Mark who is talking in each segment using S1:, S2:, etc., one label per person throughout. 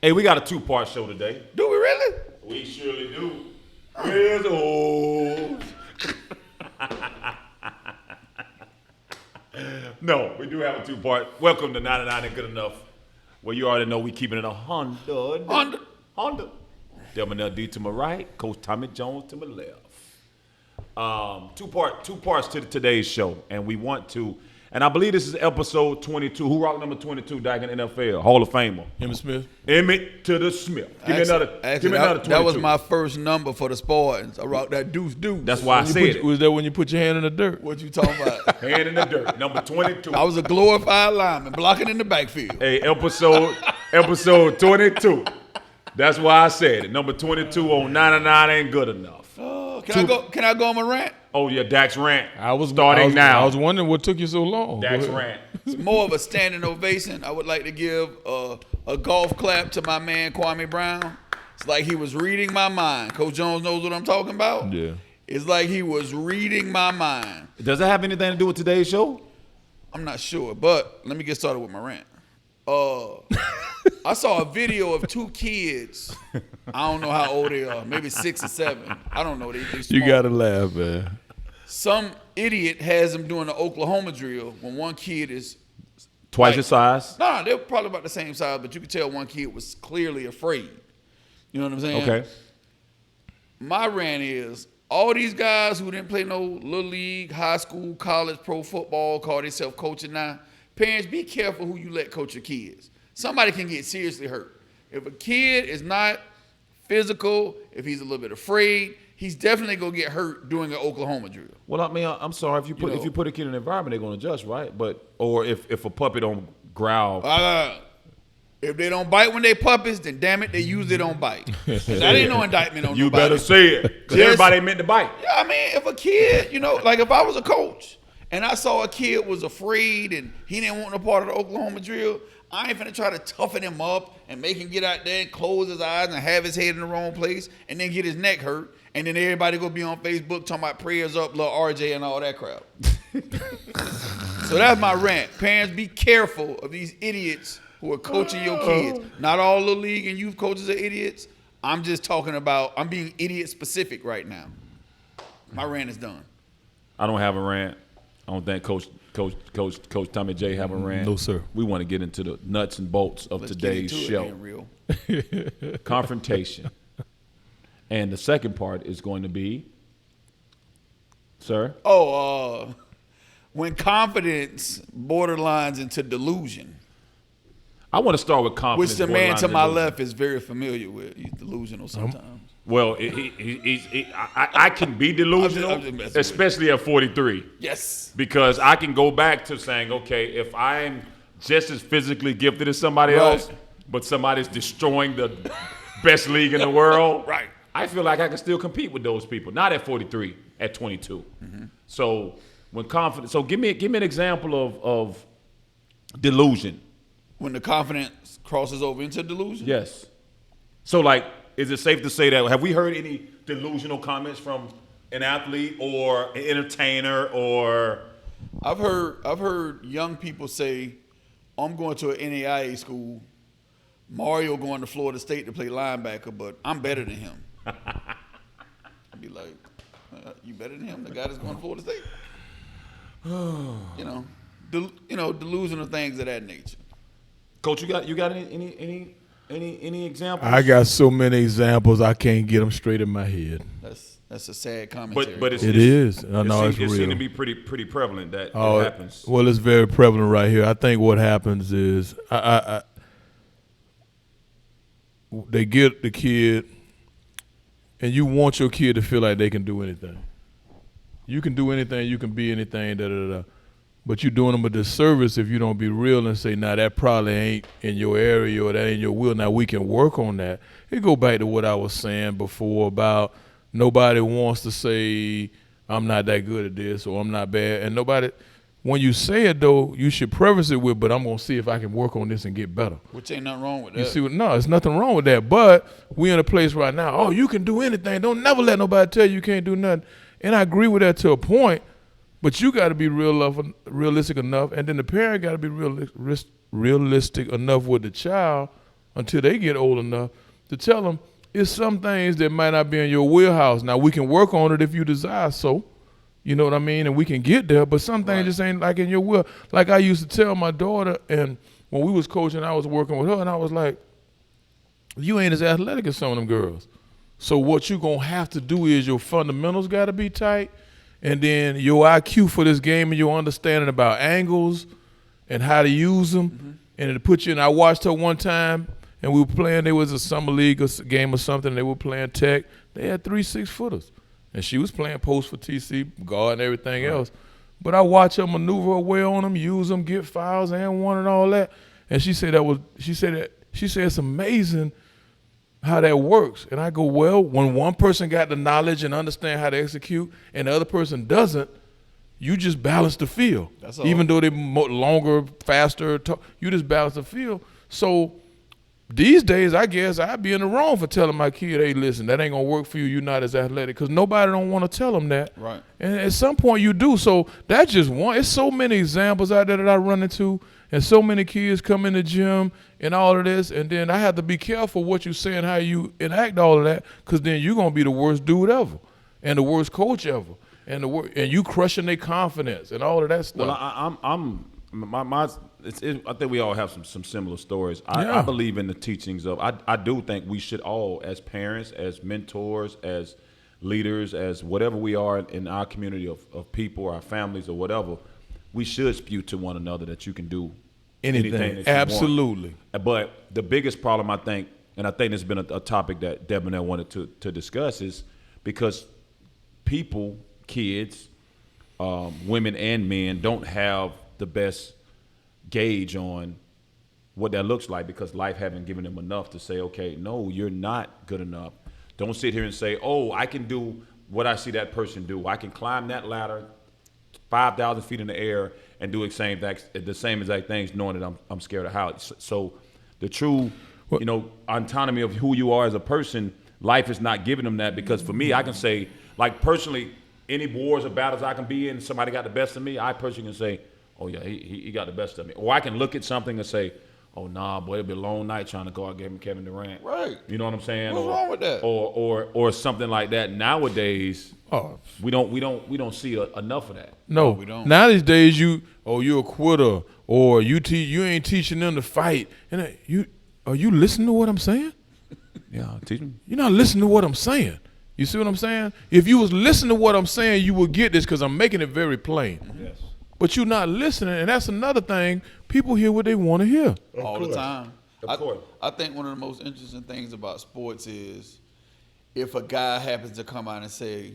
S1: Hey, we got a two-part show today.
S2: Do we really?
S1: We surely do. Where's old? No, we do have a two-part. Welcome to 99 and Good Enough. Well, you already know we keeping it a Honda. Delmanel D to my right, Coach Tommy Jones to my left. Two parts to today's show, and we want to, and I believe this is episode 22. Who rocked number 22 back in the NFL? Hall of Famer.
S3: Emmett Smith.
S1: Emmett to the Smith. Give me another 22.
S2: That was my first number for the Spartans. I rocked that deuce.
S1: That's why I said it.
S3: Was that when you put your hand in the dirt?
S2: What you talking about?
S1: Hand in the dirt. Number 22.
S2: I was a glorified lineman, blocking in the backfield.
S1: Hey, episode 22. That's why I said it. Number 22 on 99 ain't good enough.
S2: Can I go on my rant?
S1: Oh yeah, Dak's rant.
S3: Starting
S1: now.
S3: I was wondering what took you so long.
S1: Dak's rant.
S2: It's more of a standing ovation. I would like to give a golf clap to my man Kwame Brown. It's like he was reading my mind. Coach Jones knows what I'm talking about.
S3: Yeah.
S2: It's like he was reading my mind.
S1: Does that have anything to do with today's show?
S2: I'm not sure, but let me get started with my rant. I saw a video of two kids. I don't know how old they are. Maybe 6 or 7. I don't know. They
S3: You gotta laugh, man.
S2: Some idiot has them doing the Oklahoma drill when one kid is
S1: Twice his size?
S2: No, they're probably about the same size, but you could tell one kid was clearly afraid. You know what I'm saying?
S1: Okay.
S2: My rant is all these guys who didn't play no little league, high school, college, pro football, call themselves coaching now. Parents, be careful who you let coach your kids. Somebody can get seriously hurt. If a kid is not physical, if he's a little bit afraid, he's definitely gonna get hurt doing an Oklahoma drill.
S1: Well, I mean, I'm sorry if you put a kid in an environment, they're gonna adjust, right? Or if a puppy don't growl.
S2: If they don't bite when they puppies, then damn it, they usually don't bite. That ain't no indictment on
S1: You
S2: nobody.
S1: better say it, because everybody ain't meant to bite.
S2: Yeah, I mean, if a kid, like if I was a coach and I saw a kid was afraid and he didn't want no part of the Oklahoma drill, I ain't finna try to toughen him up and make him get out there and close his eyes and have his head in the wrong place and then get his neck hurt. And then everybody go be on Facebook talking about prayers up, little RJ and all that crap. So that's my rant. Parents, be careful of these idiots who are coaching your kids. Not all the league and youth coaches are idiots. I'm just talking about, I'm being idiot specific right now. My rant is done.
S1: I don't have a rant. I don't think Coach Tommy J have a rant.
S3: No, sir.
S1: We want to get into the nuts and bolts of today's show. Confrontation. And the second part is going to be, sir?
S2: When confidence borderlines into delusion.
S1: I want to start with confidence.
S2: Which the man to my left is very familiar with. He's delusional sometimes.
S1: Well, I can be delusional, especially at 43.
S2: Yes.
S1: Because I can go back to saying, okay, if I'm just as physically gifted as somebody else, but somebody's destroying the best league in the world,
S2: right?
S1: I feel like I can still compete with those people. Not at 43, at 22. Mm-hmm. So when confidence, give me an example of delusion.
S2: When the confidence crosses over into delusion?
S1: Yes. So is it safe to say that, have we heard any delusional comments from an athlete or an entertainer or?
S2: I've heard young people say, I'm going to an NAIA school, Mario going to Florida State to play linebacker, but I'm better than him. I'd be like, you better than him, the guy that's going to Florida State? Delusional things of that nature.
S1: Coach, you got any examples?
S3: I got so many examples I can't get them straight in my head.
S2: That's a sad commentary.
S1: But
S3: it is. I know it's real.
S1: It seems to be pretty prevalent that it happens.
S3: Well, it's very prevalent right here. I think what happens is they get the kid, and you want your kid to feel like they can do anything. You can do anything. You can be anything. But you're doing them a disservice if you don't be real and say, nah, that probably ain't in your area or that ain't your will. Now, we can work on that. It go back to what I was saying before about nobody wants to say, I'm not that good at this or I'm not bad. And nobody, when you say it, though, you should preface it with, but I'm going to see if I can work on this and get better.
S2: Which ain't nothing wrong with that.
S3: You see, no, there's nothing wrong with that. But we in a place right now, you can do anything. Don't never let nobody tell you can't do nothing. And I agree with that to a point. But you got to be realistic enough, and then the parent got to be realistic enough with the child until they get old enough to tell them it's some things that might not be in your wheelhouse. Now, we can work on it if you desire so. You know what I mean? And we can get there, but some things just ain't like in your will. Like I used to tell my daughter, and when we was coaching, I was working with her, and I was like, you ain't as athletic as some of them girls. So what you going to have to do is your fundamentals got to be tight, and then your IQ for this game and your understanding about angles and how to use them. And it put you in. I watched her one time, and we were playing. There was a summer league game or something. They were playing tech. They had 3 6-footers. And she was playing post for TC, guard and everything else. But I watched her maneuver her way on them, use them, get fouls and one and all that. And she said it's amazing how that works. And I go, well, when one person got the knowledge and understand how to execute and the other person doesn't, you just balance the field. That's all. Even though they're longer, faster, you just balance the field. So these days, I guess I'd be in the wrong for telling my kid, hey, listen, that ain't going to work for you. You're not as athletic. Because nobody don't want to tell them that.
S2: Right.
S3: And at some point you do. So that's just one. It's so many examples out there that I run into. And so many kids come in the gym and all of this. And then I have to be careful what you say and how you enact all of that. Because then you're going to be the worst dude ever. And the worst coach ever. And you crushing their confidence and all of that stuff.
S1: Well, I think we all have some similar stories. I believe in the teachings of. I do think we should all, as parents, as mentors, as leaders, as whatever we are in our community of people, our families, or whatever, we should spew to one another that you can do anything that you
S3: Absolutely.
S1: want. But the biggest problem, I think, and I think it's been a topic that Deb and I wanted to discuss, is because people, kids, women and men, don't have the best gauge on what that looks like because life haven't given them enough to say, okay, no, you're not good enough. Don't sit here and say, oh, I can do what I see that person do. I can climb that ladder 5,000 feet in the air and do the same exact things knowing that I'm scared of how. So the true, autonomy of who you are as a person, life is not giving them that, because for me, I can say, like personally, any wars or battles I can be in, somebody got the best of me, I personally can say, oh, yeah, he got the best of me. Or I can look at something and say, oh, nah, boy, it'll be a long night trying to go out and Kevin Durant.
S2: Right.
S1: You know what I'm saying?
S2: What's wrong with that?
S1: Or something like that. Nowadays, we don't see enough of that.
S3: No,
S2: we don't.
S3: Now these days, you're a quitter, or you ain't teaching them to fight. And are you listening to what I'm saying?
S1: Yeah, teach them.
S3: You're not listening to what I'm saying. You see what I'm saying? If you was listening to what I'm saying, you would get this, because I'm making it very plain.
S1: Yes.
S3: But you're not listening, and that's another thing. People hear what they want to hear.
S2: All the time.
S1: Of course.
S2: I think one of the most interesting things about sports is if a guy happens to come out and say,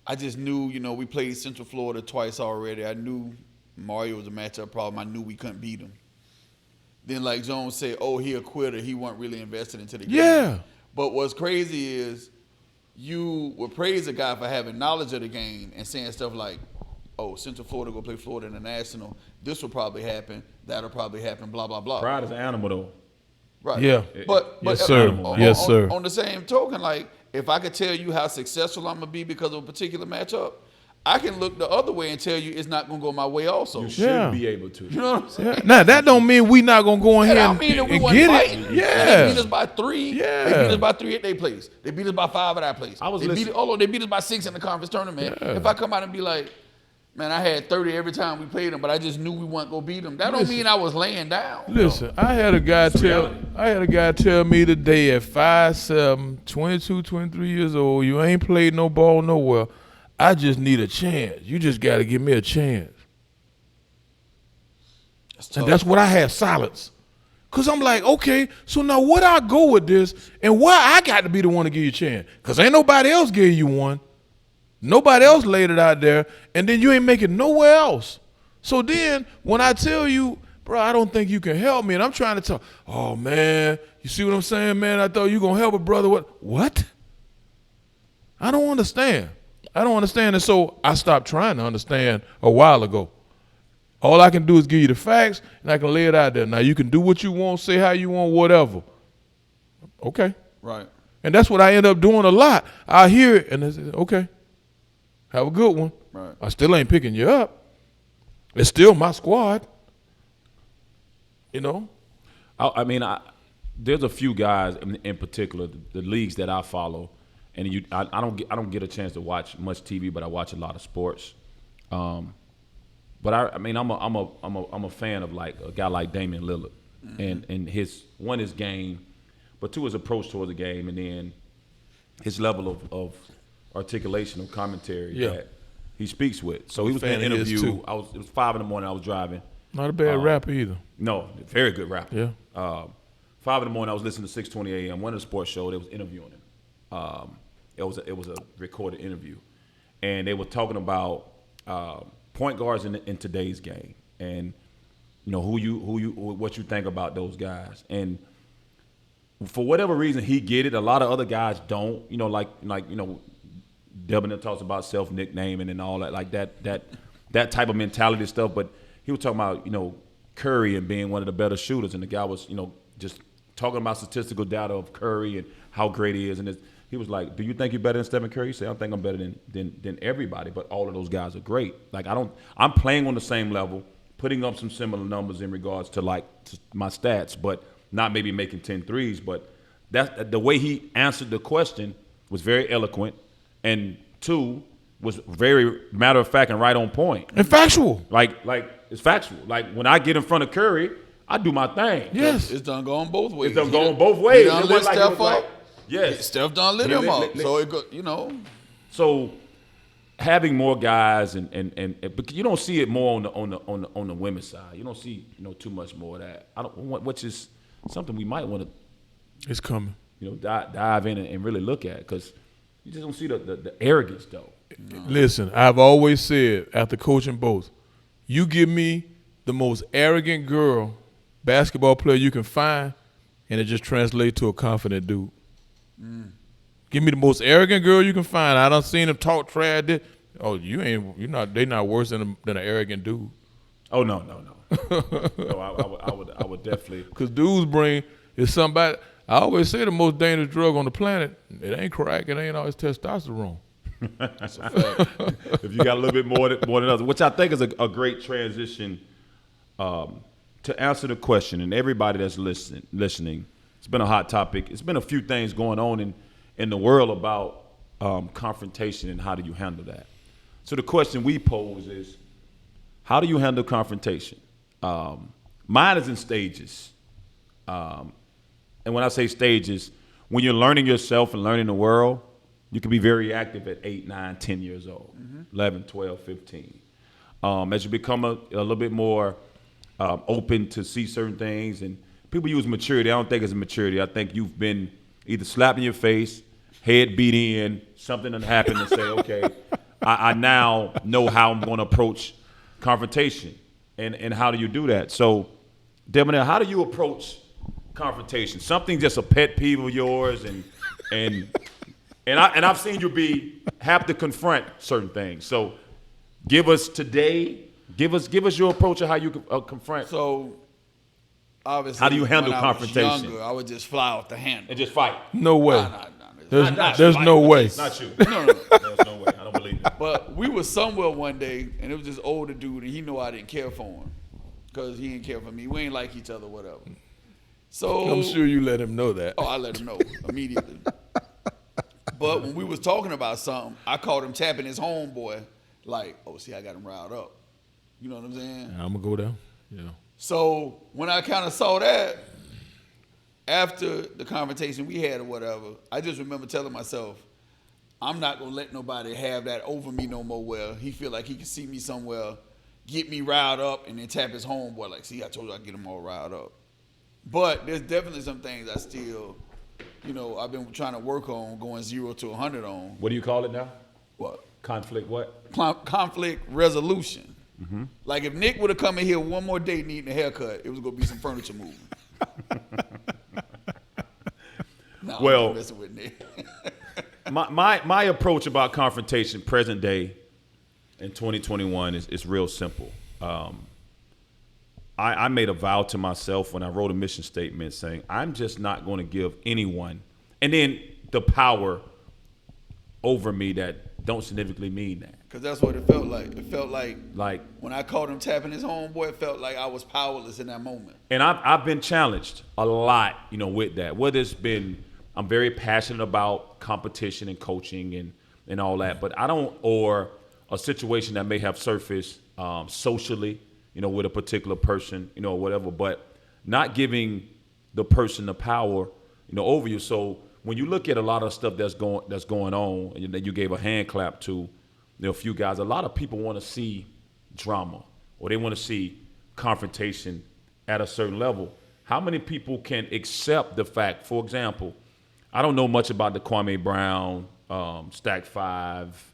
S2: I just knew, we played Central Florida twice already. I knew Mario was a matchup problem. I knew we couldn't beat him. Then, like Jones said, oh, he a quitter. He wasn't really invested into the game.
S3: Yeah.
S2: But what's crazy is you would praise a guy for having knowledge of the game and saying stuff like, oh, Central Florida go play Florida International. This will probably happen. That'll probably happen. Blah blah blah.
S1: Pride is an animal, though.
S2: Right.
S3: Yeah.
S2: But
S3: yes, sir. Yes, sir.
S2: On the same token, like if I could tell you how successful I'm gonna be because of a particular matchup, I can look the other way and tell you it's not gonna go my way. Also,
S1: You should be able to.
S2: You know what I'm saying?
S3: Yeah. Now that don't mean we not gonna go in here and
S2: that we
S3: get
S2: fighting.
S3: it.
S2: They
S3: Yeah.
S2: beat us by 3.
S3: Yeah.
S2: They beat us by 3 at their place. They beat us by 5 at our place. They beat us by 6 in the conference tournament.
S3: Yeah.
S2: If I come out and be like, man, I had 30 every time we played them, but I just knew we weren't gonna beat them. That don't mean I was laying down.
S3: Listen, I had a guy tell me today at 5'7", 22, 23 years old, you ain't played no ball nowhere. I just need a chance. You just got to give me a chance. And that's what I had, silence. Because I'm like, okay, so now what I go with this, and why I got to be the one to give you a chance? Because ain't nobody else gave you one. Nobody else laid it out there, and then you ain't making nowhere else. So then when I tell you, bro, I don't think you can help me, and I'm trying to talk, oh, man, you see what I'm saying, man? I thought you going to help a brother. What? I don't understand. And so I stopped trying to understand a while ago. All I can do is give you the facts, and I can lay it out there. Now, you can do what you want, say how you want, whatever. Okay.
S2: Right.
S3: And that's what I end up doing a lot. I hear it, and I say, okay, have a good one.
S2: Right.
S3: I still ain't picking you up. It's still my squad.
S1: There's a few guys in particular, the leagues that I follow, and I don't get a chance to watch much TV, but I watch a lot of sports. But I'm a fan of like a guy like Damian Lillard, and his game, but two, his approach towards the game, and then his level of articulation of commentary that he speaks with. So he was in an interview. It was 5 a.m. I was driving.
S3: Not a bad rapper either.
S1: No, very good rapper.
S3: Yeah.
S1: 5 a.m. I was listening to 620 a.m. One of the sports shows, they was interviewing him. It was a recorded interview, and they were talking about point guards in today's game, and what you think about those guys. And for whatever reason, he get it. A lot of other guys don't. Debonair talks about self-nicknaming and all that, like that type of mentality stuff. But he was talking about, Curry and being one of the better shooters, and the guy was, just talking about statistical data of Curry and how great he is. And he was like, "Do you think you're better than Stephen Curry?" He said, "I think I'm better than everybody, but all of those guys are great. Like I'm playing on the same level, putting up some similar numbers in regards to to my stats, but not maybe making 10 threes. But that's the way he answered the question was very eloquent, and two was very matter of fact and right on point
S3: and factual.
S1: Like it's factual. Like when I get in front of Curry, I do my thing.
S3: Yes,
S2: it's done going both ways.
S1: It's done going both ways.
S2: He done lit Steph up.
S1: Yes,
S2: Steph done lit him up. So it go,
S1: So having more guys and but you don't see it more on the women's side. You don't see too much more of that. Which is something we might want to.
S3: It's coming.
S1: Dive in and really look at, because you just don't see the arrogance though.
S3: No. Listen, I've always said after coaching both, you give me the most arrogant basketball player you can find, and it just translates to a confident dude. Give me the most arrogant girl you can find. I done seen him talk trash. Oh, they not worse than an arrogant dude.
S1: Oh no. No, I would definitely.
S3: Because dudes is somebody. I always say the most dangerous drug on the planet. It ain't crack. It ain't always testosterone.
S1: That's a fact. If you got a little bit more than others, which I think is a great transition to answer the question, and everybody that's listening, it's been a hot topic. It's been a few things going on in the world about confrontation and how do you handle that. So the question we pose is, how do you handle confrontation? Mine is in stages. And when I say stages, when you're learning yourself and learning the world, you can be very active at 8, 9, 10 years old, 11, 12, 15. As you become a little bit more open to see certain things, and people use maturity. I don't think it's maturity. I think you've been either slapped in your face, head beat in, something that happened, and say, okay, I now know how I'm going to approach confrontation. And how do you do that? So, Debonair, how do you approach confrontation? Something just a pet peeve of yours, and I've seen you have to confront certain things. So, give us your approach of how you confront.
S2: So, obviously,
S1: how do you handle confrontation?
S2: I was younger, I would just fly off the handle
S1: and just fight.
S3: No way.
S2: Nah,
S3: there's no way.
S1: Not you.
S2: No.
S1: There's no way. I don't believe it.
S2: But we were somewhere one day, and it was this older dude, and he knew I didn't care for him because he didn't care for me. We ain't like each other, whatever. So
S3: I'm sure you let him know that.
S2: Oh, I let him know immediately. But when we was talking about something, I caught him tapping his homeboy, like, "Oh, see, I got him riled up." You know what I'm saying?
S3: I'm gonna go down. Yeah.
S2: So when I kind of saw that, after the conversation we had or whatever, I just remember telling myself, I'm not gonna let nobody have that over me no more, where he feel like he can see me somewhere, get me riled up, and then tap his homeboy like, "See, I told you I'd get him all riled up." But there's definitely some things I still, I've been trying to work on, going 0 to 100 on.
S1: What do you call it now?
S2: What?
S1: Conflict what?
S2: Conflict resolution. Mm-hmm. Like if Nick would have come in here one more day needing a haircut, it was gonna be some furniture moving. No,
S1: well,
S2: I'm messing with Nick.
S1: my approach about confrontation, present day, in 2021 is real simple. I made a vow to myself when I wrote a mission statement saying I'm just not going to give anyone, and then the power over me that don't significantly mean that.
S2: Because that's what it felt like. It felt like
S1: Like,
S2: when I caught him tapping his homeboy, it felt like I was powerless in that moment.
S1: and I've been challenged a lot, with that. Whether it's been, I'm very passionate about competition and coaching and all that, but I don't, or a situation that may have surfaced socially, with a particular person, or whatever, but not giving the person the power, over you. So when you look at a lot of stuff that's going on, and that you gave a hand clap to, a few guys, a lot of people want to see drama, or they want to see confrontation at a certain level. How many people can accept the fact, for example, I don't know much about the Kwame Brown, Stack 5,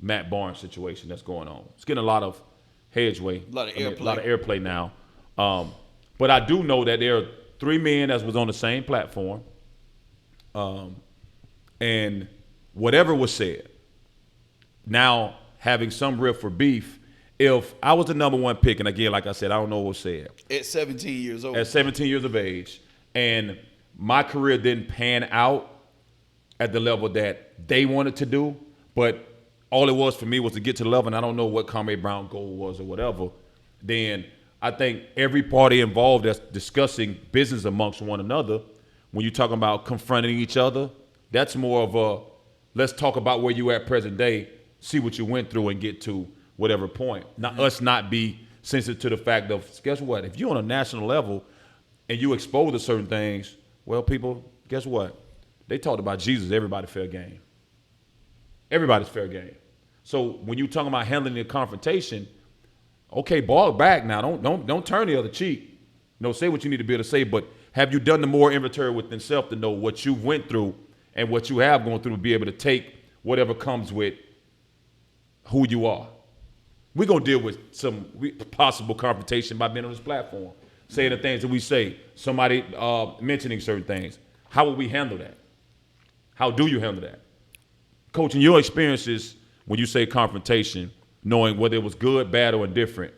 S1: Matt Barnes situation that's going on. It's getting a lot of headway,
S2: A lot of airplay.
S1: a lot of airplay now. But I do know that there are 3 men that was on the same platform, and whatever was said, now having some riff for beef. If I was the number 1 pick, and again, like I said, I don't know what was said.
S2: At 17 years old.
S1: At 17 years of age, and my career didn't pan out at the level that they wanted to do, but all it was for me was to get to the level, and I don't know what Kwame Brown goal was or whatever, then I think every party involved that's discussing business amongst one another, when you're talking about confronting each other, that's more of a, let's talk about where you at present day, see what you went through and get to whatever point. Not us not be sensitive to the fact of, guess what, if you're on a national level and you expose to certain things, well, people, guess what? They talked about Jesus, everybody fair game. Everybody's fair game. So when you're talking about handling the confrontation, okay, ball back now. Don't turn the other cheek. Say what you need to be able to say, but have you done the more inventory within self to know what you went through and what you have gone through to be able to take whatever comes with who you are? We're going to deal with some possible confrontation by being on this platform, saying the things that we say, somebody mentioning certain things. How will we handle that? How do you handle that? Coach, in your experiences, when you say confrontation, knowing whether it was good, bad, or indifferent,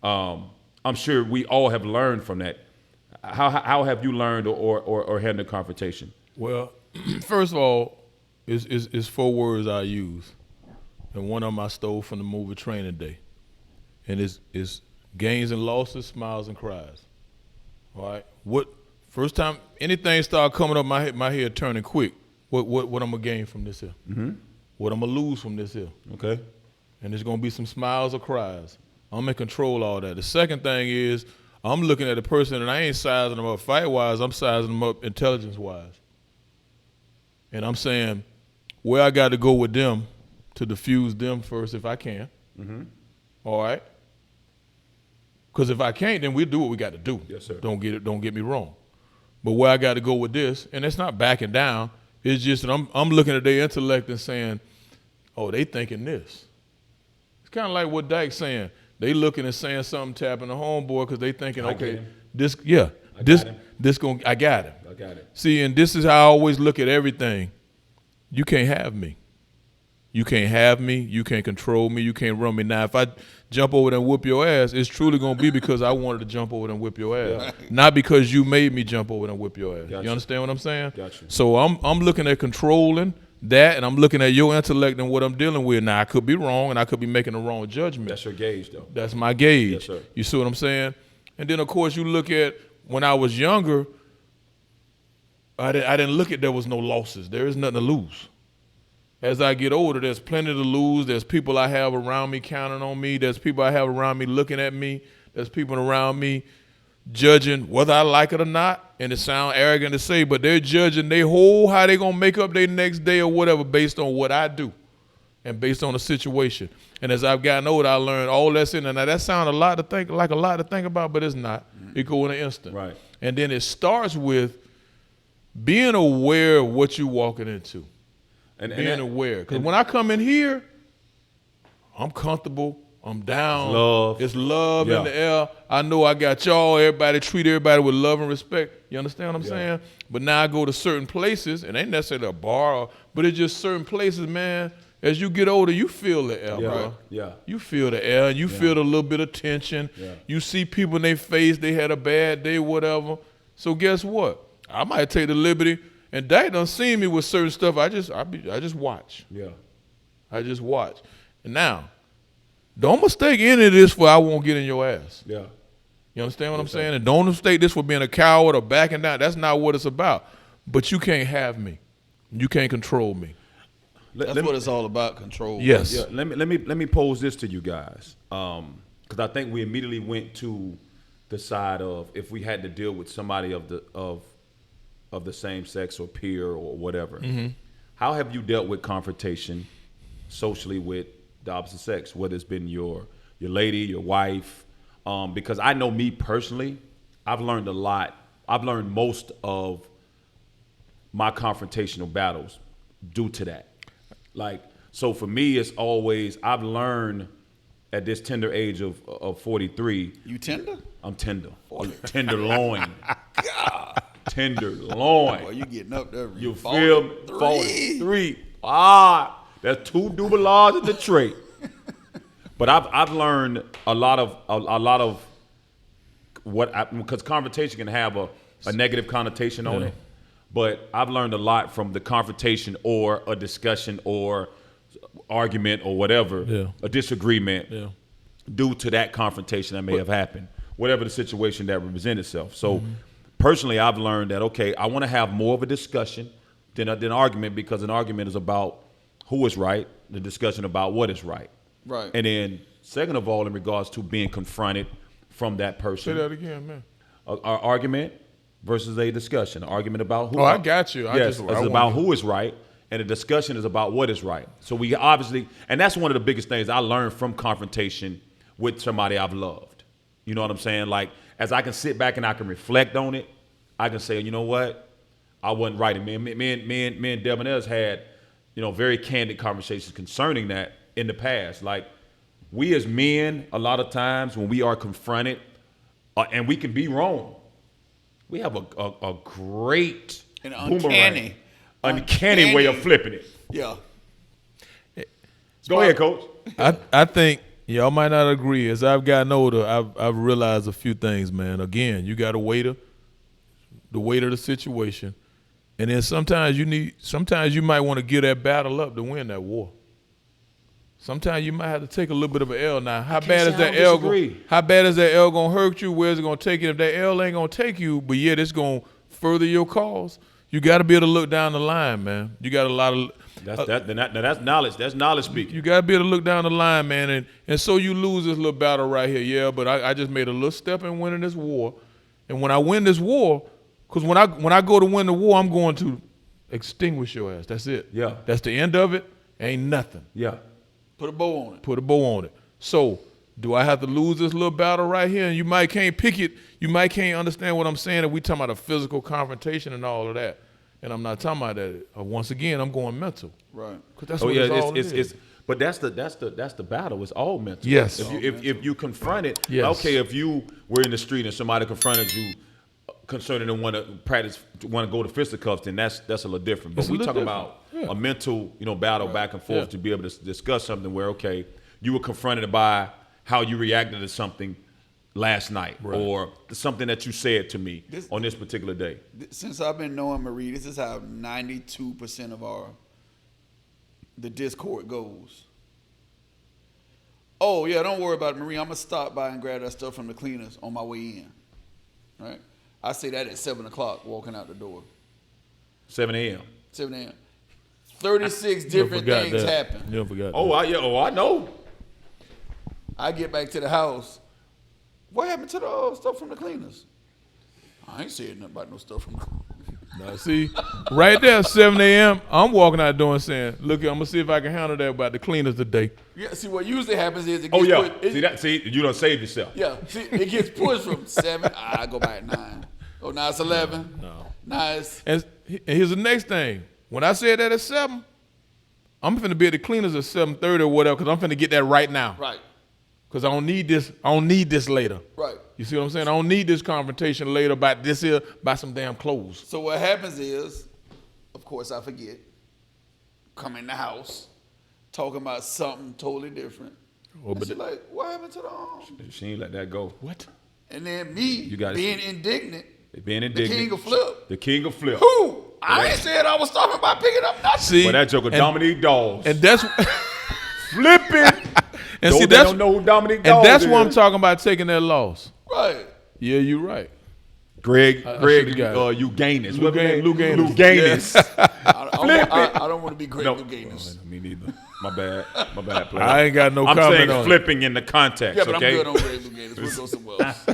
S1: I'm sure we all have learned from that. How have you learned or handled confrontation?
S3: Well, first of all, it's 4 words I use. And one of them I stole from the movie Training Day. And it's gains and losses, smiles and cries. All right? First time anything start coming up, my head turning quick. What I'm gonna gain from this here? Mm-hmm. What I'm gonna lose from this here?
S1: Okay.
S3: And there's gonna be some smiles or cries. I'm in control of all that. The second thing is I'm looking at the person and I ain't sizing them up fight-wise, I'm sizing them up intelligence-wise. And I'm saying where I got to go with them to diffuse them first if I can. Mm-hmm. All right? Because if I can't, then we'll do what we got to do.
S1: Yes, sir.
S3: Don't get me wrong. But where I got to go with this, and it's not backing down, it's just that I'm looking at their intellect and saying, oh, they thinking this. It's kind of like what Dyke's saying. They looking and saying something, tapping the homeboy because they thinking, okay, I got him.
S1: I got it.
S3: See, and this is how I always look at everything. You can't have me. You can't have me. You can't control me. You can't run me. Now, if I jump over there and whoop your ass, it's truly going to be because I wanted to jump over there and whip your ass, not because you made me jump over there and whip your ass.
S1: Gotcha.
S3: You understand what I'm saying?
S1: Gotcha.
S3: So I'm looking at controlling that, and I'm looking at your intellect and what I'm dealing with. Now, I could be wrong, and I could be making the wrong judgment.
S1: That's your gauge, though.
S3: That's my gauge.
S1: Yes, sir.
S3: You see what I'm saying? And then, of course, you look at when I was younger, I didn't look at there was no losses. There is nothing to lose. As I get older, there's plenty to lose. There's people I have around me counting on me. There's people I have around me looking at me. There's people around me judging whether I like it or not. And it sounds arrogant to say, but they're judging how they going to make up their next day or whatever based on what I do and based on the situation. And as I've gotten older, I learned all that's in there. Now, that sounds a lot to think about, but it's not. It go in an instant.
S1: Right.
S3: And then it starts with being aware of what you're walking into. Being aware. Because when I come in here, I'm comfortable. I'm down. It's love in the air. I know I got y'all. Everybody treat everybody with love and respect. You understand what I'm saying? But now I go to certain places, and ain't necessarily a bar, but it's just certain places, man. As you get older, you feel the air, bro.
S1: Yeah.
S3: You feel the air, and you feel the little bit of tension. Yeah. You see people in their face, they had a bad day, whatever. So guess what? I might take the liberty. And Dak done seen me with certain stuff. I just watch.
S1: Yeah.
S3: I just watch. And now, don't mistake any of this for I won't get in your ass.
S1: Yeah.
S3: You understand what I'm saying? And don't mistake this for being a coward or backing down. That's not what it's about. But you can't have me. You can't control me.
S2: That's what it's all about, control.
S3: Yes.
S1: Yeah, let me pose this to you guys, because I think we immediately went to the side of if we had to deal with somebody of the same sex or peer or whatever.
S3: Mm-hmm.
S1: How have you dealt with confrontation socially with the opposite sex, whether it's been your lady, your wife? Because I know me personally, I've learned a lot. I've learned most of my confrontational battles due to that. Like, so for me, it's always, I've learned at this tender age of 43.
S2: You tender?
S1: I'm tender. Tenderloin. Tenderloin.
S2: Boy, you getting up there.
S1: You feel me? 43. That's 2 double R's in the tray. But I've learned a lot of because confrontation can have a negative connotation on it. But I've learned a lot from the confrontation or a discussion or argument or whatever, a disagreement due to that confrontation that may have happened, whatever the situation that represents itself. So personally, I've learned that, okay, I want to have more of a discussion than an argument, because an argument is about who is right, the discussion about what is right.
S2: Right.
S1: And then second of all, in regards to being confronted from that person.
S3: Say that again, man.
S1: An argument versus a discussion. An argument about who.
S3: Oh, I got you.
S1: It's about who is right, and the discussion is about what is right. So we obviously, and that's one of the biggest things I learned from confrontation with somebody I've loved. You know what I'm saying? Like, as I can sit back and I can reflect on it, I can say, you know what, I wasn't right. And me and Debonair's had, very candid conversations concerning that in the past. Like, we as men, a lot of times when we are confronted, and we can be wrong, we have a great
S2: An
S1: uncanny way of flipping it.
S2: Yeah.
S1: Go ahead, Coach.
S3: I think y'all might not agree. As I've gotten older, I've realized a few things, man. Again, you got the weight of the situation, and then sometimes you might want to give that battle up to win that war. Sometimes you might have to take a little bit of an L. Now, how bad is that L gonna hurt you? Where's it gonna take you? If that L ain't gonna take you, but yet it's gonna further your cause, you got to be able to look down the line, man. You got a lot of
S1: that's knowledge. That's knowledge speaking.
S3: You got to be able to look down the line, man. And so you lose this little battle right here. Yeah, but I just made a little step in winning this war. And when I win this war, because when I go to win the war, I'm going to extinguish your ass. That's it.
S1: Yeah.
S3: That's the end of it. Ain't nothing.
S1: Yeah.
S2: Put a bow on it.
S3: Put a bow on it. So do I have to lose this little battle right here? And you might can't pick it. You might can't understand what I'm saying if we talking about a physical confrontation and all of that. And I'm not talking about that. Once again, I'm going mental.
S2: Right.
S3: Because that's what it's
S1: it's but that's the battle. It's all mental.
S3: Yes.
S1: If you confront it,
S3: yes.
S1: Okay, if you were in the street and somebody confronted you concerning them want to go to fisticuffs, then that's a little different. But we talking about a mental, battle back and forth to be able to discuss something where, okay, you were confronted by how you reacted to something last night or something that you said to me on this particular day.
S2: Since I've been knowing Marie, this is how 92% of the discord goes. Oh, yeah, don't worry about it, Marie. I'm going to stop by and grab that stuff from the cleaners on my way in. Right? I say that at 7 o'clock walking out the door.
S1: 7 a.m.
S2: 7 a.m. 36 different things happen.
S3: Never forgot
S1: I know.
S2: I get back to the house. What happened to the stuff from the cleaners? I ain't saying nothing about no stuff from the cleaners.
S3: Now, see, right there, 7 a.m., I'm walking out the door and saying, look, I'm going to see if I can handle that about the cleaners today.
S2: Yeah, see, what usually happens is it gets pushed.
S1: See, you done saved yourself.
S2: Yeah, see, it gets pushed from 7. I go back at 9. Oh, now it's 11.
S3: No.
S2: Nice.
S3: And here's the next thing. When I said that at 7, I'm finna be at the cleaners at 7:30 or whatever, because I'm finna get that right now.
S2: Right.
S3: Because I don't need this later.
S2: Right.
S3: You see what I'm saying? I don't need this confrontation later about this here, about some damn clothes.
S2: So what happens is, of course I forget, come in the house, talking about something totally different.
S3: Oh,
S2: and she's like, what happened to the arm?
S1: She ain't let that go.
S3: What?
S2: And then me being indignant. The king of flip.
S1: The king of flip.
S2: Who? I ain't said I was talking about picking up nothing.
S3: See,
S1: but that joker Dominique Dawes.
S3: And that's
S1: Flipping.
S3: And
S1: Those
S3: see,
S1: that
S3: that's
S1: don't know who Dominic
S3: and
S1: Dawes
S3: that's why I'm
S1: is.
S3: talking about taking that loss.
S2: Right.
S3: Yeah, you're right.
S1: Greg,
S3: should've got it.
S1: Uganis.
S3: Lou Ganis.
S1: Uganis.
S2: I don't want to be Greg
S1: No.
S2: Louganis.
S1: Me neither. My bad, player.
S3: I ain't got no
S1: I'm
S3: comment
S1: saying
S3: on it.
S1: flipping in the context,
S2: Yeah, but
S1: okay?
S2: I'm good on Greg Louganis. We'll go somewhere else.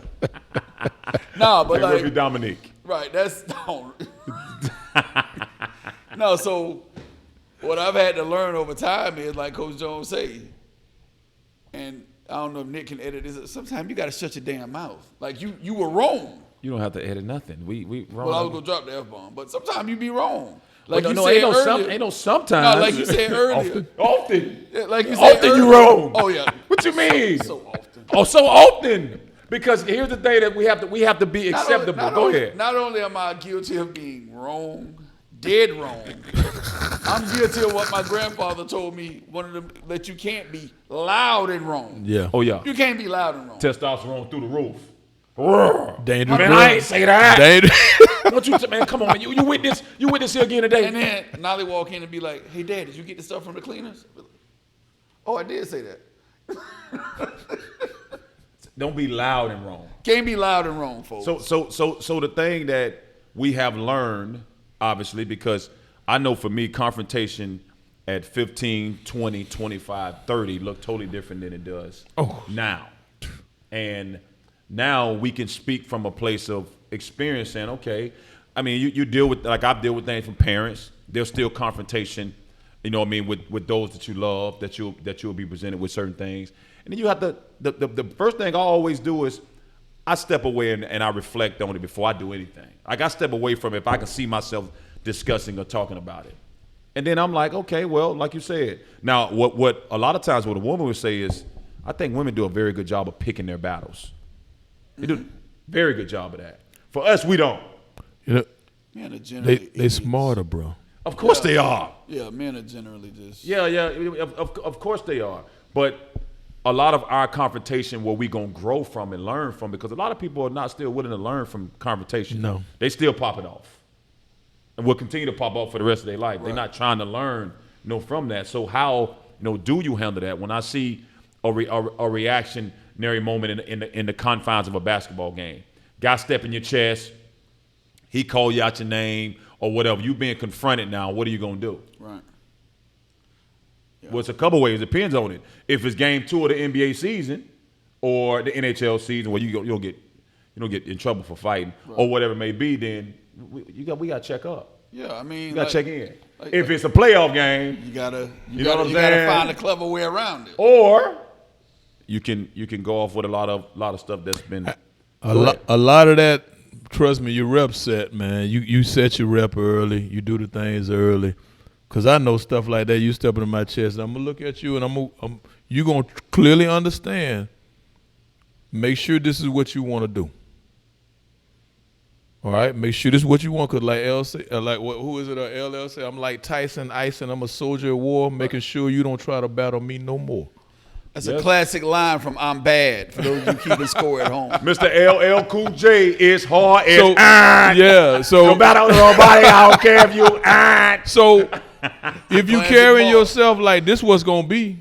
S2: Nah, but
S1: Hey, Ruby
S2: like,
S1: Dominique.
S2: right, that's no. So what I've had to learn over time is like Coach Jones say, and I don't know if Nick can edit this. Sometimes you got to shut your damn mouth. Like you were wrong.
S1: You don't have to edit nothing. We wrong.
S2: Well, I was gonna drop the F-bomb, but sometimes you be wrong. Like
S1: Well,
S2: you
S1: no,
S2: said
S1: ain't no sometimes.
S2: No, like you said earlier.
S1: Often.
S2: Yeah, like you said
S1: Often
S2: earlier.
S1: you wrong.
S2: Oh yeah.
S1: What you mean?
S2: So often.
S1: Oh, so often. Because here's the thing that we have to be acceptable. Go ahead.
S2: Not only am I guilty of being wrong, dead wrong, I'm guilty of what my grandfather told me. One of them that you can't be loud and wrong.
S3: Yeah.
S1: Oh yeah.
S2: You can't be loud and wrong.
S1: Testosterone through the roof.
S3: Dangerous.
S1: Man, I ain't say that.
S3: Dangerous.
S1: Don't you, man? Come on, man. You witness here again today.
S2: And then Nolly walk in and be like, "Hey, Dad, did you get the stuff from the cleaners?" Oh, I did say that.
S1: Don't be loud and wrong.
S2: Can't be loud and wrong, folks.
S1: So the thing that we have learned, obviously, because I know for me, confrontation at 15, 20, 25, 30 look totally different than it does now. And now we can speak from a place of experience saying, okay, I mean, you deal with, like I've dealt with things from parents. There's still confrontation, you know what I mean, with those that you love, that you'll be presented with certain things. And then you have to, the first thing I always do is I step away and I reflect on it before I do anything. Like I step away from it if I can see myself discussing or talking about it. And then I'm like, okay, well, like you said. Now, what a lot of times what a woman would say is, I think women do a very good job of picking their battles. They do a very good job of that. For us, we don't.
S3: You know,
S2: Men are generally
S3: they smarter, bro.
S1: Of course they are.
S2: Yeah, men are generally just.
S1: Yeah, of course they are. But a lot of our confrontation where we going to grow from and learn from, because a lot of people are not still willing to learn from confrontation.
S3: No.
S1: They still pop it off. And will continue to pop off for the rest of their life. Right. They're not trying to learn, from that. So how, do you handle that? When I see a reactionary moment in the confines of a basketball game, guy step in your chest, he call you out your name or whatever, you being confronted now, what are you going to do?
S2: Right. Yeah.
S1: Well, it's a couple ways. It depends on it. If it's game 2 of the NBA season or the NHL season where you don't get in trouble for fighting or whatever it may be, then we got to check up.
S2: Yeah, I mean,
S1: you got to check in. If it's a playoff game,
S2: you gotta
S1: saying?
S2: find a clever way around it.
S1: Or you can go off with a lot of stuff that's been
S3: a lot of that. Trust me, your rep set, man. You set your rep early. You do the things early. Cause I know stuff like that. You step into my chest, I'm gonna look at you, and you gonna clearly understand. Make sure this is what you want to do. All right, make sure this is what you want. Cause like L say, who is it? LL say, I'm like Tyson Ice, and I'm a soldier of war, making sure you don't try to battle me no more.
S2: That's a classic line from I'm Bad, for those of you keeping score at home.
S1: Mr. LL Cool J is hard as
S3: yeah. So
S1: no matter nobody, I don't care if you
S3: So if you
S2: Classic
S3: carrying
S2: ball.
S3: yourself like this, what's gonna be,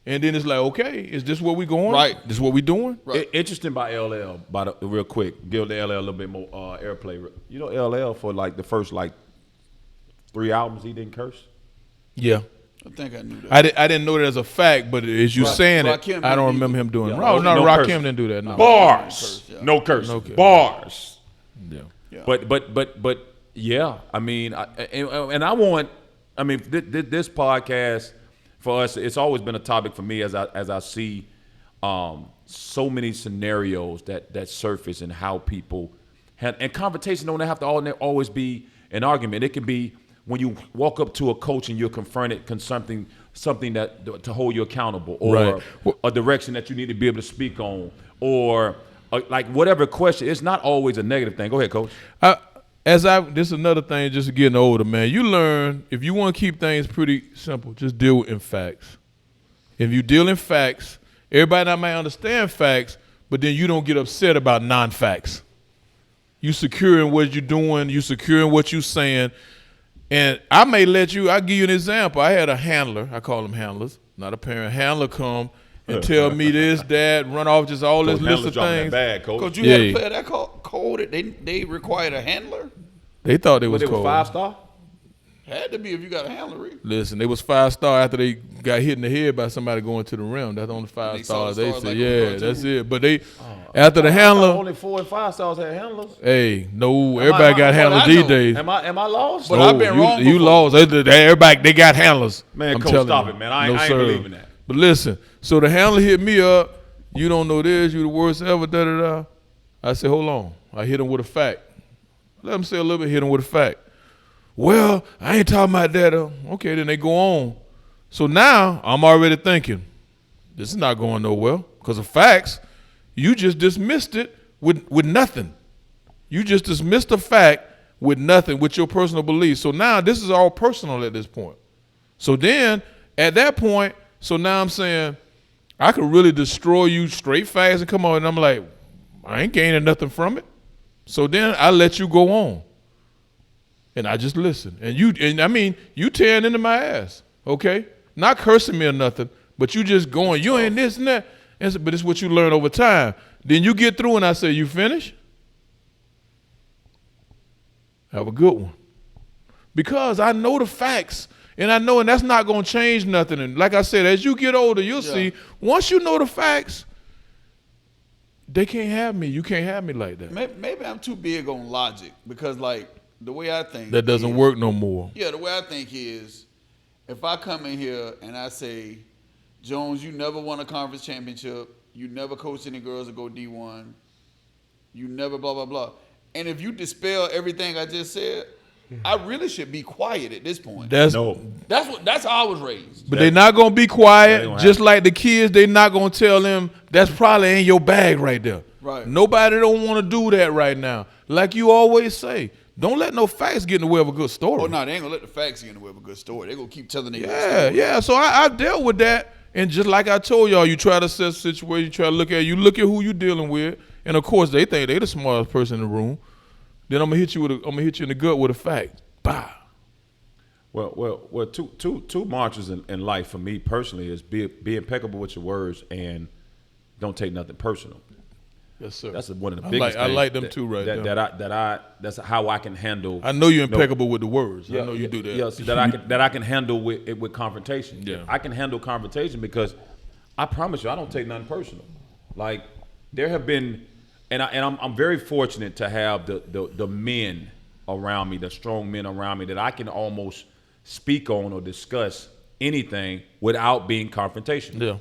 S3: and then it's like, okay, is this what we going?
S2: Right.
S3: This what we doing?
S2: Right.
S1: Interesting by LL, real quick, give the LL a little bit more airplay. You know, LL for like the first 3 albums, he didn't curse.
S3: Yeah.
S2: I think I knew that.
S3: I didn't know that as a fact, but as you saying
S2: Rakim
S3: it, I don't
S2: didn't
S3: remember
S2: either.
S3: him doing.
S1: Yeah,
S3: No,
S1: no
S3: Rakim
S1: curse.
S3: didn't do that. No.
S1: Bars,
S2: Yeah.
S1: no curse.
S3: No curse.
S1: Bars.
S3: Yeah.
S2: Yeah.
S1: But yeah, I mean, I want. I mean, this podcast for us, it's always been a topic for me as I see so many scenarios that surface and how people and confrontation don't have to always be an argument. It can be when you walk up to a coach and you're confronted something that to hold you accountable, or
S3: Right.
S1: a direction that you need to be able to speak on, or like whatever question. It's not always a negative thing. Go ahead, coach.
S3: This is another thing, just getting older, man. You learn, if you want to keep things pretty simple, just deal in facts. If you deal in facts, everybody not might understand facts, but then you don't get upset about non-facts. You secure in what you're doing, you secure in what you're saying. And I may I'll give you an example. I had a handler, I call them handlers, not a parent, handler come and tell me this, that, run off just all this list of things.
S1: Bad, Coach.
S2: Coach, you had a player that cold that they required a handler?
S3: They thought they was
S1: But they
S3: cold.
S1: were 5-star?
S2: Had to be if you got a handler, Reed.
S3: Listen, they was 5-star after they got hit in the head by somebody going to the rim. That's the only 5 stars they said.
S2: like
S3: Yeah, that's it. But they, after the handler,
S1: Only 4 and 5 stars had handlers.
S3: hey, no, everybody got handlers these days.
S1: Am I lost?
S2: But I've been wrong
S3: You
S2: before.
S3: lost. Everybody, they got handlers.
S1: Man,
S3: I'm
S1: Coach,
S3: telling
S1: stop
S3: you.
S1: it, man. I ain't
S3: sir.
S1: believing that.
S3: But listen, so the handler hit me up. You don't know this. You the worst ever. Da da da. I said, hold on. I hit him with a fact. Let him say a little bit. Hit him with a fact. Well, I ain't talking about that. Okay, then they go on. So now I'm already thinking, this is not going nowhere because of facts. You just dismissed it with nothing. You just dismissed a fact with nothing, with your personal beliefs. So now this is all personal at this point. So then at that point, so now I'm saying I could really destroy you straight fast and come on. And I'm like, I ain't gaining nothing from it. So then I let you go on. And I just listen. And you tearing into my ass, okay? Not cursing me or nothing, but you just going, you ain't this and that. But it's what you learn over time. Then you get through and I say, you finished? Have a good one. Because I know the facts. And I know, and that's not going to change nothing. And like I said, as you get older, you'll see, once you know the facts, they can't have me. You can't have me like that.
S2: Maybe I'm too big on logic because, like, the way I think.
S3: That doesn't work no more.
S2: Yeah, the way I think is if I come in here and I say, Jones, you never won a conference championship. You never coached any girls to go D1. You never blah, blah, blah. And if you dispel everything I just said, I really should be quiet at this point.
S3: That's
S2: how I was raised.
S3: But they're not gonna be quiet, just like the kids. They're not gonna tell them that's probably in your bag right there.
S2: Right.
S3: Nobody don't want to do that right now. Like you always say, don't let no facts get in the way of a good story.
S2: Oh no, they ain't gonna let the facts get in the way of a good story. They gonna keep telling their good story.
S3: Yeah. So I dealt with that, and just like I told y'all, you try to assess the situation, you try to look at who you dealing with, and of course they think they the smartest person in the room. Then I'm gonna hit you in the gut with a fact. Bah.
S1: Well. Two mantras in life for me personally is be impeccable with your words and don't take nothing personal.
S3: Yes, sir.
S1: That's one of the biggest.
S3: I like them too, right there.
S1: That's how I can handle.
S3: I know you're impeccable with the words.
S1: Yeah,
S3: I know you do that.
S1: Yes, that I can handle with confrontation.
S3: Yeah.
S1: I can handle confrontation because I promise you I don't take nothing personal. Like there have been. And I'm very fortunate to have the men around me, the strong men around me that I can almost speak on or discuss anything without being confrontational.
S3: Yeah.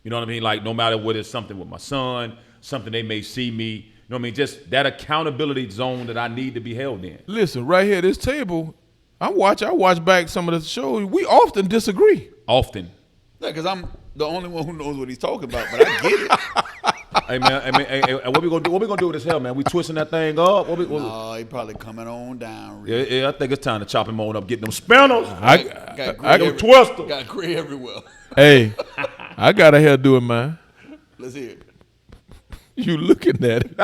S1: You know what I mean? Like no matter what it's something with my son, something they may see me, you know what I mean? Just that accountability zone that I need to be held in.
S3: Listen, right here at this table, I watch back some of the shows. We often disagree.
S1: Often.
S2: Yeah, because I'm the only one who knows what he's talking about, but I get it.
S1: Hey man, what we gonna do? What we gonna do with this hell, man? We twisting that thing up?
S2: No, he probably coming on down. Really.
S1: Yeah, I think it's time to chop him on up, get them spinners.
S2: Got
S1: them twisters.
S2: Got gray everywhere.
S3: Hey, I got a hair doing mine.
S2: Let's hear it.
S3: You looking at it?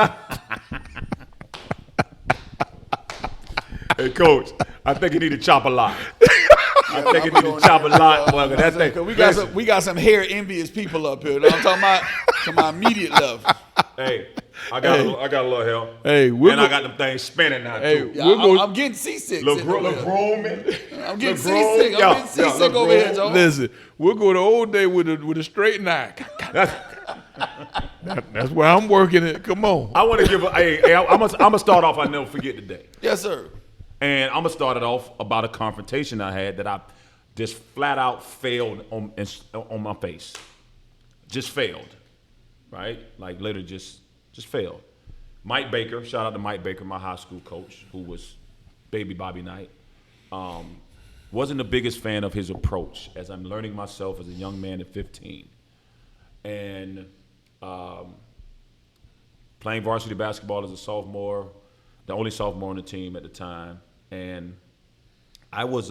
S1: Hey, Coach, I think you need to chop a lot. I think you need to chop a lot. Well, that's that.
S2: We got some hair envious people up here. I'm talking about to my immediate left.
S1: Hey, I got a little hair.
S3: Hey,
S1: I got them things spinning now too.
S2: Yeah, I'm getting seasick.
S1: Look grooming.
S2: I'm getting seasick. I'm getting seasick over here, Joe.
S3: Listen, we'll go the old day with a straight eye. That's where I'm working it. Come on.
S1: I want to give I'm gonna start off. I never forget today.
S2: Yes, sir.
S1: And I'm gonna start it off about a confrontation I had that I just flat out failed on my face. Just failed, right? Like literally just failed. Mike Baker, shout out to Mike Baker, my high school coach, who was baby Bobby Knight. Wasn't the biggest fan of his approach as I'm learning myself as a young man at 15. And playing varsity basketball as a sophomore, the only sophomore on the team at the time. And I was,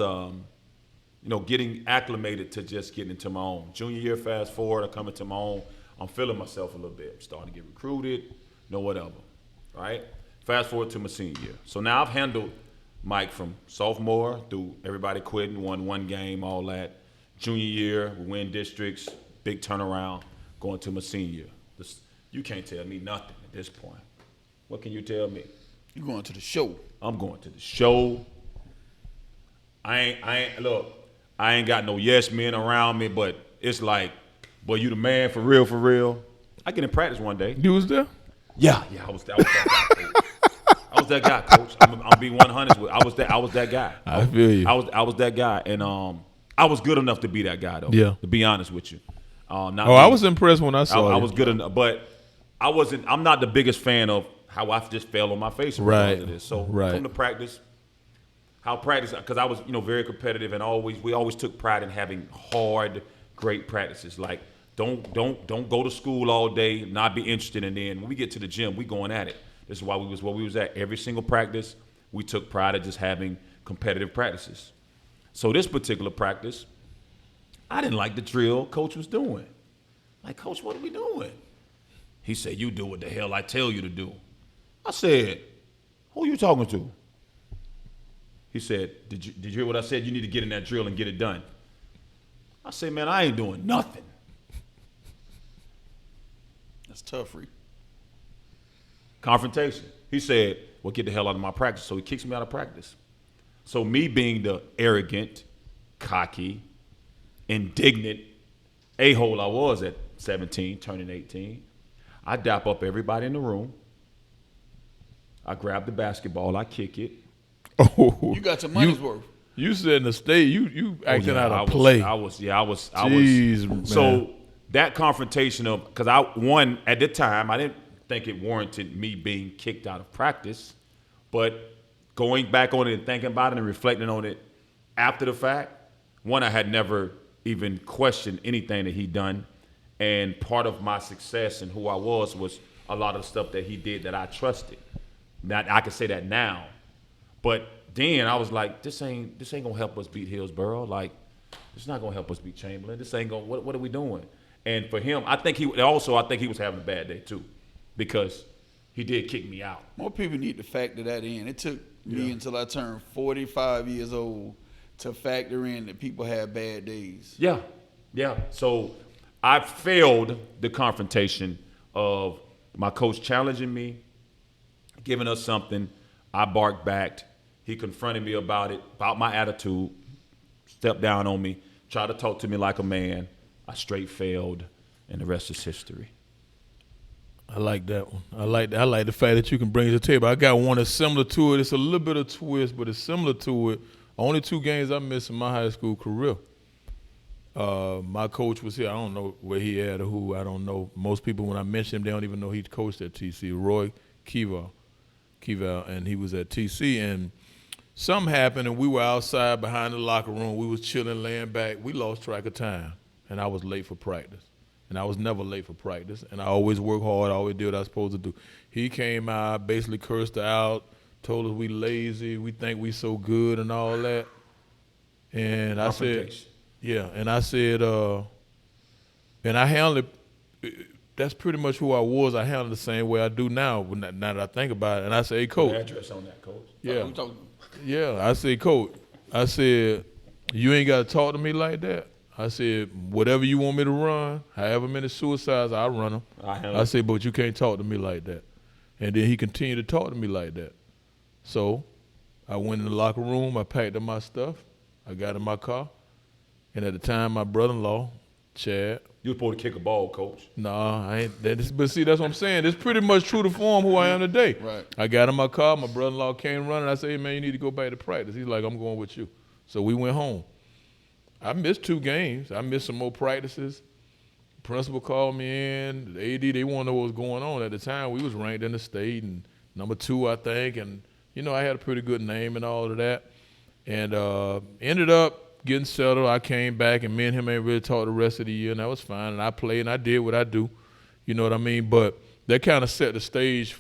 S1: getting acclimated to just getting into my own. Junior year, fast forward, I come into my own. I'm feeling myself a little bit. I'm starting to get recruited, whatever, right? Fast forward to my senior year. So now I've handled Mike from sophomore through everybody quitting, won one game, all that. Junior year, we win districts, big turnaround, going to my senior year. You can't tell me nothing at this point. What can you tell me?
S2: You going to the show.
S1: I'm going to the show. I ain't got no yes men around me, but it's like, boy, you the man for real, for real. I get in practice one day.
S3: You was there?
S1: Yeah, I was that guy, coach. I was that guy, coach. I'm being 100 with. I was that guy.
S3: I feel you.
S1: I was that guy, and I was good enough to be that guy, though.
S3: Yeah.
S1: To be honest with you.
S3: I was impressed when I saw you.
S1: I was good enough, but I wasn't. I'm not the biggest fan of how I just fell on my face because of this. So come to practice. How practice? Because I was, very competitive, and we always took pride in having hard, great practices. Like don't go to school all day, not be interested, and then when we get to the gym, we going at it. This is why we was at every single practice. We took pride in just having competitive practices. So this particular practice, I didn't like the drill Coach was doing. Like, Coach, what are we doing? He said, you do what the hell I tell you to do. I said, who are you talking to? He said, did you hear what I said? You need to get in that drill and get it done. I said, man, I ain't doing nothing.
S2: That's tough, Reed.
S1: Confrontation. He said, well, get the hell out of my practice. So he kicks me out of practice. So me being the arrogant, cocky, indignant a-hole I was at 17, turning 18, I dap up everybody in the room. I grab the basketball. I kick it.
S3: Oh,
S2: You got your money's worth.
S3: You said in the state, you acting out of
S1: I
S3: play.
S1: was.
S3: Jeez, man.
S1: So that confrontation of, because at the time, I didn't think it warranted me being kicked out of practice, but going back on it and thinking about it and reflecting on it after the fact, I had never even questioned anything that he'd done. And part of my success and who I was a lot of the stuff that he did that I trusted. Now, I can say that now. But then I was like, this ain't gonna help us beat Hillsborough. Like, it's not gonna help us beat Chamberlain. This ain't gonna. What are we doing? And for him, I think he was having a bad day too, because he did kick me out.
S2: More people need to factor that in. It took me until I turned 45 years old to factor in that people have bad days.
S1: Yeah. So I failed the confrontation of my coach challenging me, giving us something. I barked back. He confronted me about it, about my attitude, stepped down on me, tried to talk to me like a man. I straight failed, and the rest is history.
S3: I like that one. I like the fact that you can bring it to the table. I got one that's similar to it. It's a little bit of twist, but it's similar to it. Only 2 games I missed in my high school career. My coach was here. I don't know where he at or who. I don't know. Most people, when I mention him, they don't even know he coached at TC. Roy Kival, and he was at TC. And something happened, and we were outside behind the locker room. We was chilling, laying back. We lost track of time, and I was late for practice. And I was never late for practice. And I always work hard. I always did what I was supposed to do. He came out, basically cursed her out, told us we lazy, we think we so good and all that. And I said, yeah. And I said, and I handled it. That's pretty much who I was. I handled it the same way I do now. Now that I think about it. And I said, hey, coach.
S1: Address on that, coach.
S3: Yeah. Yeah. I said, coach. I said, you ain't got to talk to me like that. I said, whatever you want me to run, however many suicides, I'll run them. I said, but you can't talk to me like that. And then he continued to talk to me like that. So I went in the locker room. I packed up my stuff. I got in my car. And at the time, my brother-in-law, Chad.
S1: You were supposed to kick a ball, coach.
S3: Nah, I ain't. But see, that's what I'm saying. It's pretty much true to form who I am today.
S2: Right.
S3: I got in my car. My brother-in-law came running. I said, hey, man, you need to go back to practice. He's like, I'm going with you. So we went home. I missed 2 games. I missed some more practices. Principal called me in. The AD, they wanted to know what was going on. At the time, we was ranked in the state and number 2, I think. And, I had a pretty good name and all of that. And ended up getting settled. I came back, and me and him ain't really talked the rest of the year, and that was fine. And I played, and I did what I do. You know what I mean? But that kind of set the stage.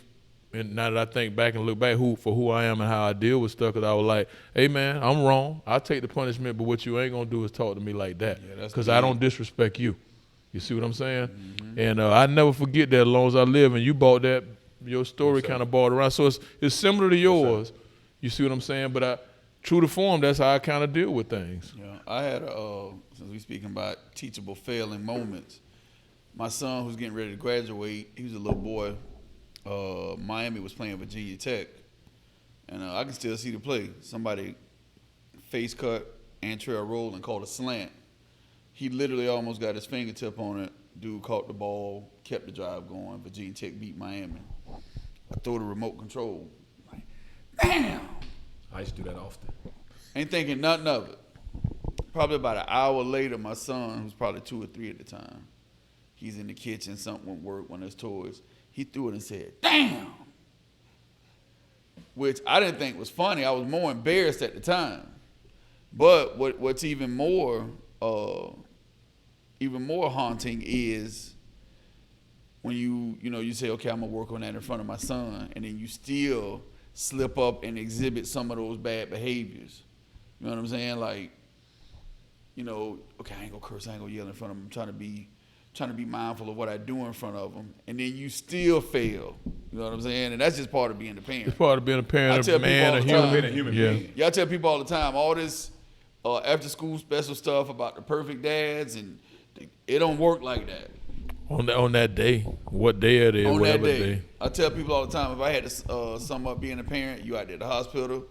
S3: And now that I think back and look back for who I am and how I deal with stuff, because I was like, hey, man, I'm wrong. I'll take the punishment, but what you ain't going to do is talk to me like that, because I don't disrespect you. You see what I'm saying? Mm-hmm. And I never forget that as long as I live, and you bought that, your story kind of brought around. So it's similar to yours. You see what I'm saying? But true to form, that's how I kind of deal with things.
S2: Yeah, I had since we speaking about teachable failing moments, my son who's getting ready to graduate, he was a little boy. Miami was playing Virginia Tech, and I can still see the play. Somebody face cut, Antrell roll, and called a slant. He literally almost got his fingertip on it. Dude caught the ball, kept the drive going. Virginia Tech beat Miami. I throw the remote control. Like, damn!
S1: I used to do that often.
S2: Ain't thinking nothing of it. Probably about an hour later, my son, who's probably 2 or 3 at the time, he's in the kitchen, something won't work, one of his toys. He threw it and said, damn! Which I didn't think was funny. I was more embarrassed at the time. But what's even more haunting is when you say, okay, I'm gonna work on that in front of my son, and then you still slip up and exhibit some of those bad behaviors. You know what I'm saying? Like, okay, I ain't gonna curse, I ain't gonna yell in front of him. I'm trying to be mindful of what I do in front of them, and then you still fail. You know what I'm saying? And that's just part of being a parent.
S3: It's part of being a parent, a man, a human being.
S2: Y'all tell people all the time, all this after school special stuff about the perfect dads, and it don't work like that.
S3: On that day, what day it is, whatever day.
S2: I tell people all the time, if I had to sum up being a parent, you out there at the hospital,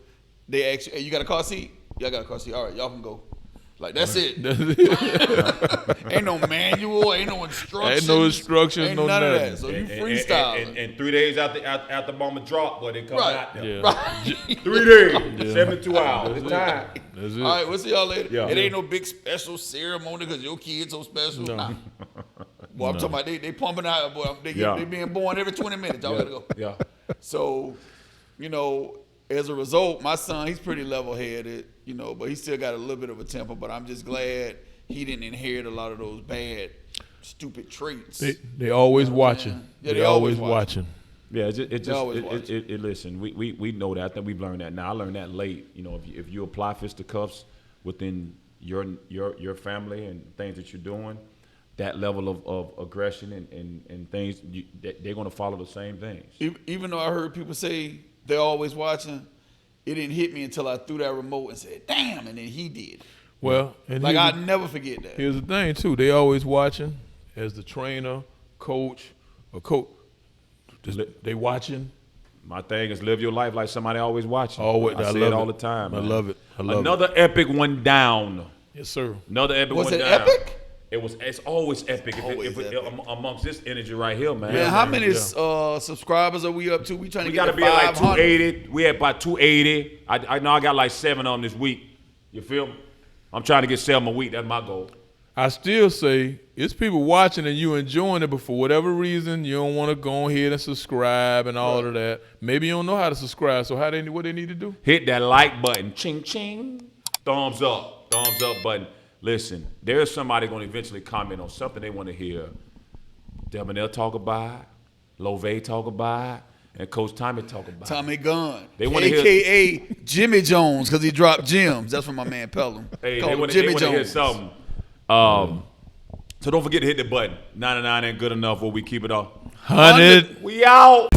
S2: they ask you, hey, you got a car seat? Yeah, I got a car seat. All right, y'all can go. Like, that's it. Ain't no manual, ain't no instructions.
S3: Ain't no instructions,
S2: ain't
S3: no
S2: none
S3: nothing.
S2: of that. So you freestyle.
S1: And 3 days after the moment drop, boy, they come out there.
S3: Yeah.
S2: Right.
S1: 3 days, 72 hours. It's time.
S3: That's it.
S2: All right, we'll see y'all later.
S1: Yeah.
S2: It ain't no big special ceremony because your kid's so special.
S3: No.
S2: Nah. Boy, I'm talking about they pumping out. Boy, they being born every 20 minutes. Y'all gotta go.
S1: Yeah.
S2: So, as a result, my son, he's pretty level-headed, but he still got a little bit of a temper. But I'm just glad he didn't inherit a lot of those bad, stupid traits.
S3: They always watching.
S2: Yeah,
S3: they always watching.
S1: Yeah, listen, we know that. I think we've learned that now. I learned that late. If you apply fisticuffs within your family and things that you're doing, that level of aggression and things, they're going to follow the same things.
S2: Even though I heard people say they're always watching, it didn't hit me until I threw that remote and said, damn, and then he did.
S3: Well, and
S2: I'd never forget that.
S3: Here's the thing, too. They always watching as the trainer, coach, or coach. They watching.
S1: My thing is live your life like somebody always watching.
S3: Always,
S1: I say it all the time.
S3: I
S1: man.
S3: love it.
S1: Another epic one down.
S3: Yes, sir.
S1: Another epic
S2: Was
S1: one
S2: it
S1: down.
S2: epic?
S1: It's always epic. Amongst this energy right here, man.
S2: Man, how many subscribers are we up to? We trying to
S1: We
S2: get
S1: got to
S2: to
S1: be at like
S2: 500.
S1: 280. We at about 280. I know I got like 7 of them this week. You feel me? I'm trying to get 7 a week. That's my goal.
S3: I still say it's people watching and you enjoying it, but for whatever reason, you don't want to go ahead and subscribe and all of that. Maybe you don't know how to subscribe, so what they need to do?
S1: Hit that like button. Ching, ching. Thumbs up. Thumbs up button. Listen, there's somebody going to eventually comment on something they want to hear. Delmanel talk about, Love talk about, and Coach Tommy talk about.
S2: Tommy Gunn,
S1: They want to hear,
S2: a.k.a. Jimmy Jones, because he dropped gems. That's from my man Pelham.
S1: hey,
S2: Call
S1: they
S2: him
S1: want
S2: Jimmy
S1: to
S2: Jones.
S1: hear something. So don't forget to hit the button. 99 ain't good enough where we keep it up.
S3: 100.
S1: We out.